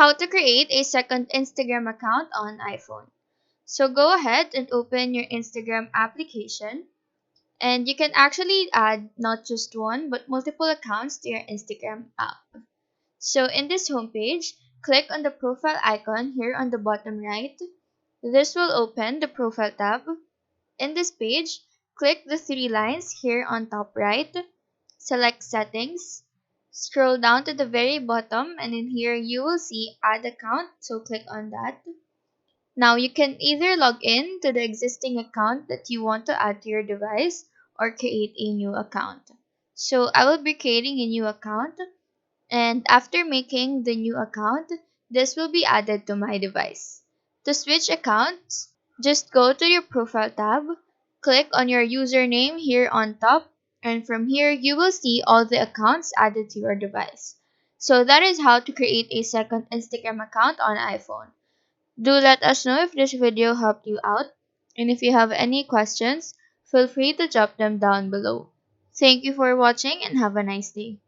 how to create a second Instagram account on iPhone. So go ahead and open your Instagram application, and you can actually add not just one but multiple accounts to your Instagram app. So in this homepage, click on the profile icon here on the bottom right. This will open the profile tab. In this page, click the three lines here on top right, select settings, scroll down to the very bottom, and in here you will see add account, so click on that. Now you can either log in to the existing account that you want to add to your device or create a new account. So I will be creating a new account, and after making the new account, this will be added to my device. To switch accounts, just go to your profile tab, click on your username here on top, and from here you will see all the accounts added to your device. So that is how to create a second Instagram account on iPhone. Do let us know if this video helped you out, and if you have any questions, feel free to drop them down below. Thank you for watching and have a nice day.